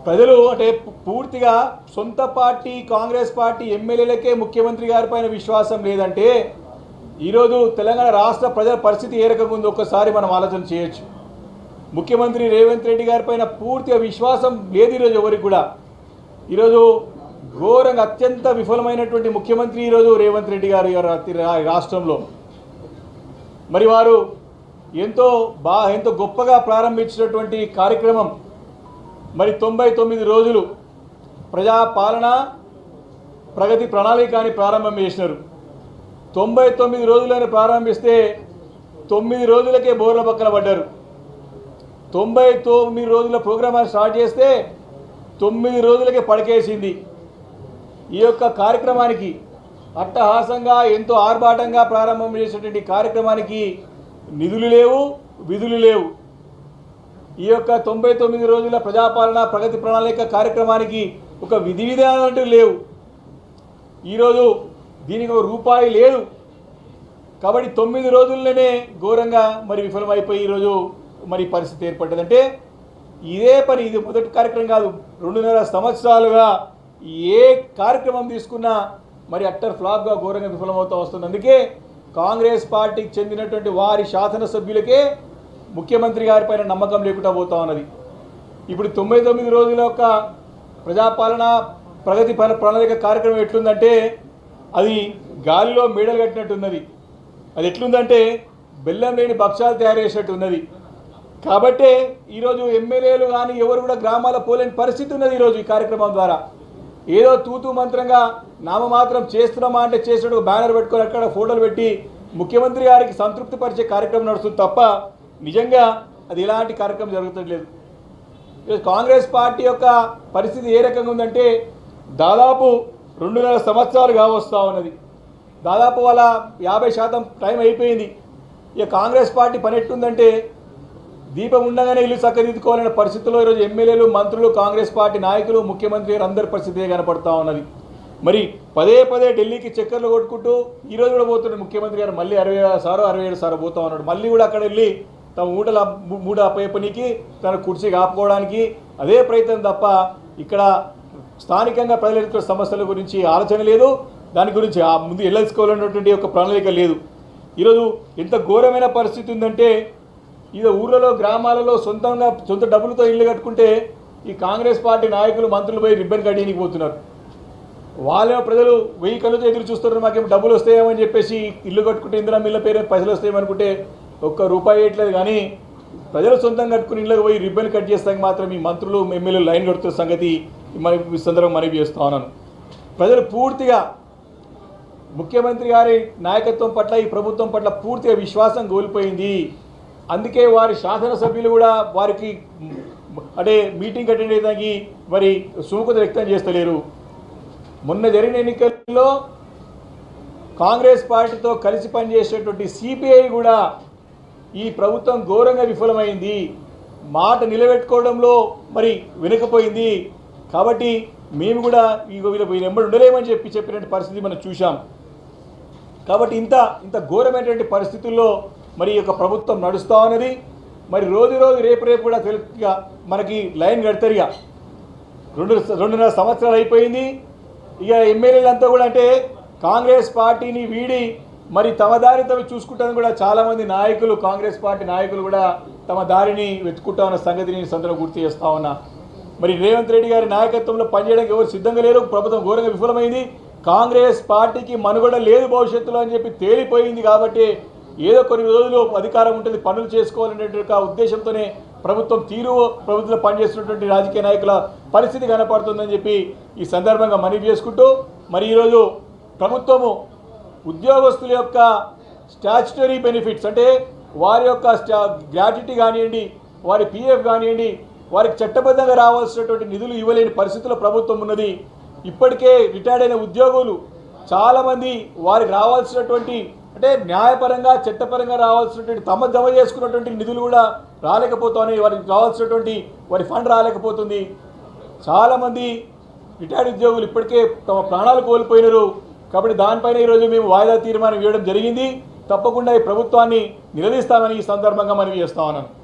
ప్రజలు అంటే పూర్తిగా సొంత పార్టీ కాంగ్రెస్ పార్టీ ఎమ్మెల్యేలకే ముఖ్యమంత్రి గారి పైన విశ్వాసం లేదంటే ఈరోజు తెలంగాణ రాష్ట్ర ప్రజల పరిస్థితి ఏ రకంగా ఉందో ఒక్కసారి మనం ఆలోచన చేయొచ్చు. ముఖ్యమంత్రి రేవంత్ రెడ్డి గారి పైన పూర్తిగా విశ్వాసం లేదు ఈరోజు ఎవరికి కూడా. ఈరోజు ఘోరంగా అత్యంత విఫలమైనటువంటి ముఖ్యమంత్రి ఈరోజు రేవంత్ రెడ్డి గారు రాష్ట్రంలో. మరి వారు ఎంతో గొప్పగా ప్రారంభించినటువంటి కార్యక్రమం మరి 99 రోజులు ప్రజాపాలన ప్రగతి ప్రణాళికని ప్రారంభం చేసినారు. 99 రోజులను ప్రారంభిస్తే 9 రోజులకే బోర్ల పక్కన పడ్డారు. 99 రోజుల ప్రోగ్రామ్ స్టార్ట్ చేస్తే 9 రోజులకే పడకేసింది. ఈ యొక్క కార్యక్రమానికి అట్టహాసంగా ఎంతో ఆర్భాటంగా ప్రారంభం చేసినటువంటి కార్యక్రమానికి నిధులు లేవు, విధులు లేవు. ఈ యొక్క 99 రోజుల ప్రజాపాలన ప్రగతి ప్రణాళిక కార్యక్రమానికి ఒక విధి విధానాలు లేవు. ఈరోజు దీనికి ఒక రూపాయి లేదు. కాబట్టి 9 రోజుల్లోనే ఘోరంగా మరి విఫలమైపోయి ఈరోజు మరి పరిస్థితి ఏర్పడ్డదంటే ఇదే పని. ఇది మొదటి కార్యక్రమం కాదు. 2.5 సంవత్సరాలుగా ఏ కార్యక్రమం తీసుకున్నా మరి అట్టర్ ఫ్లాప్గా ఘోరంగా విఫలమవుతూ వస్తుంది. అందుకే కాంగ్రెస్ పార్టీకి చెందినటువంటి వారి శాసనసభ్యులకే ముఖ్యమంత్రి గారి పైన నమ్మకం లేకుండా పోతా ఉన్నది. ఇప్పుడు 99 రోజుల యొక్క ప్రజాపాలన ప్రగతి ప్రణాళిక కార్యక్రమం ఎట్లుందంటే అది గాలిలో మేడలు కట్టినట్టున్నది. అది ఎట్లుందంటే బెల్లం లేని భక్ష్యాలు తయారు చేసినట్టు ఉన్నది. కాబట్టే ఈరోజు ఎమ్మెల్యేలు కానీ ఎవరు కూడా గ్రామాల పోలేని పరిస్థితి ఉన్నది. ఈరోజు ఈ కార్యక్రమం ద్వారా ఏదో తూతూ మంత్రంగా నామమాత్రం చేస్తున్నామా అంటే చేసినట్టు బ్యానర్ పెట్టుకొని అక్కడ ఫోటోలు పెట్టి ముఖ్యమంత్రి గారికి సంతృప్తి పరిచే కార్యక్రమం నడుస్తుంది తప్ప నిజంగా అది ఎలాంటి కార్యక్రమం జరుగుతలేదు. కాంగ్రెస్ పార్టీ యొక్క పరిస్థితి ఏ రకంగా ఉందంటే దాదాపు 2.5 సంవత్సరాలు కావస్తూ ఉన్నది. దాదాపు వాళ్ళ 50% టైం అయిపోయింది. ఇక కాంగ్రెస్ పార్టీ పని ఎట్టుందంటే దీపం ఉండగానే ఇల్లు చక్కదిద్దుకోవాలనే పరిస్థితుల్లో ఈరోజు ఎమ్మెల్యేలు, మంత్రులు, కాంగ్రెస్ పార్టీ నాయకులు, ముఖ్యమంత్రి గారు అందరి పరిస్థితి కనపడతా ఉన్నది. మరి పదే ఢిల్లీకి చక్కర్లు కొట్టుకుంటూ ఈరోజు కూడా పోతున్నాడు ముఖ్యమంత్రి గారు. మళ్ళీ 67 సార్లు పోతా ఉన్నాడు. మళ్ళీ కూడా అక్కడ వెళ్ళి తమ మూట అప్పయ్యపనికి తన కుర్చీ కాపుకోవడానికి అదే ప్రయత్నం తప్ప ఇక్కడ స్థానికంగా ప్రజల ఎదుర్కొన్న సమస్యల గురించి ఆలోచన లేదు. దాని గురించి ముందు వెళ్ళసుకోవాలన్నటువంటి ఒక ప్రణాళిక లేదు. ఈరోజు ఎంత ఘోరమైన పరిస్థితి ఉందంటే ఇది ఊళ్ళలో గ్రామాలలో సొంత డబ్బులతో ఇల్లు కట్టుకుంటే ఈ కాంగ్రెస్ పార్టీ నాయకులు, మంత్రులు పోయి రిబ్బన్ కట్టడానికి పోతున్నారు. వాళ్ళే ప్రజలు 1000 కళ్ళతో ఎదురు చూస్తున్నారు. మాకేమో డబ్బులు వస్తాయేమని చెప్పేసి ఇల్లు కట్టుకుంటే ఇందిరా మిల్ల పేరు పైసలు వస్తాయేమనుకుంటే ఒక్క రూపాయి వేయట్లేదు. కానీ ప్రజలు సొంతంగా కట్టుకుని ఇళ్ళకి పోయి రిబ్బన్ కట్ చేస్తానికి మాత్రం ఈ మంత్రులు, ఎమ్మెల్యేలు లైన్ కడుతున్న సంగతి ఈ సందర్భంగా మనవి చేస్తూ ఉన్నాను. ప్రజలు పూర్తిగా ముఖ్యమంత్రి గారి నాయకత్వం పట్ల, ఈ ప్రభుత్వం పట్ల పూర్తిగా విశ్వాసం కోల్పోయింది. అందుకే వారి శాసనసభ్యులు కూడా వారికి అంటే మీటింగ్ అటెండ్ అయ్యేదానికి మరి సుముఖత వ్యక్తం చేస్తలేరు. మొన్న జరిగిన ఎన్నికల్లో కాంగ్రెస్ పార్టీతో కలిసి పనిచేసేటువంటి సిపిఐ కూడా ఈ ప్రభుత్వం ఘోరంగా విఫలమైంది. మాట నిలబెట్టుకోవడంలో మరి వెనుకపోయింది. కాబట్టి మేము కూడా వీళ్ళ ఎంబడి ఉండలేమని చెప్పినటువంటి పరిస్థితి మనం చూసాం. కాబట్టి ఇంత ఘోరమైనటువంటి పరిస్థితుల్లో మరి ఈ యొక్క ప్రభుత్వం నడుస్తూ ఉన్నది. మరి రోజు రేపు కూడా తెలుగుగా మనకి లైన్ కడతారు. ఇక 2.5 సంవత్సరాలు అయిపోయింది. ఇక ఎమ్మెల్యేలంతా కూడా అంటే కాంగ్రెస్ పార్టీని వీడి మరి తమ దారి తమ చూసుకుంటాను కూడా చాలామంది నాయకులు, కాంగ్రెస్ పార్టీ నాయకులు కూడా తమ దారిని వెతుక్కుంటా ఉన్న సంగతిని సందర్భంగా గుర్తు చేస్తూ ఉన్నా. మరి రేవంత్ రెడ్డి గారి నాయకత్వంలో పనిచేయడానికి ఎవరు సిద్ధంగా లేరు. ప్రభుత్వం ఘోరంగా విఫలమైంది. కాంగ్రెస్ పార్టీకి మనుగడ లేదు భవిష్యత్తులో అని చెప్పి తేలిపోయింది. కాబట్టి ఏదో కొన్ని రోజులు అధికారం ఉంటుంది, పనులు చేసుకోవాలనేటువంటి ఉద్దేశంతోనే ప్రభుత్వంలో పనిచేస్తున్నటువంటి రాజకీయ నాయకుల పరిస్థితి కనపడుతుందని చెప్పి ఈ సందర్భంగా మనవి చేసుకుంటూ మరి ఈరోజు ప్రభుత్వము ఉద్యోగస్తుల యొక్క స్టాచ్యుటరీ బెనిఫిట్స్ అంటే వారి యొక్క గ్రాట్యుటీ కానివ్వండి, వారి పిఎఫ్ కానివ్వండి, వారికి చట్టబద్ధంగా రావాల్సినటువంటి నిధులు ఇవ్వలేని పరిస్థితుల్లో ప్రభుత్వం ఉన్నది. ఇప్పటికే రిటైర్డ్ అయిన ఉద్యోగులు చాలామంది వారికి రావాల్సినటువంటి అంటే న్యాయపరంగా, చట్టపరంగా రావాల్సినటువంటి తమ జమ చేసుకున్నటువంటి నిధులు కూడా రాలేకపోతున్నాయి. వారికి రావాల్సినటువంటి వారి ఫండ్ రాలేకపోతుంది. చాలామంది రిటైర్డ్ ఉద్యోగులు ఇప్పటికే తమ ప్రాణాలు కోల్పోయినారు. కాబట్టి దానిపైన ఈరోజు మేము వాయిదా తీర్మానం ఇవ్వడం జరిగింది. తప్పకుండా ఈ ప్రభుత్వాన్ని నిలదీస్తామని ఈ సందర్భంగా మనవి చేస్తా ఉన్నాను.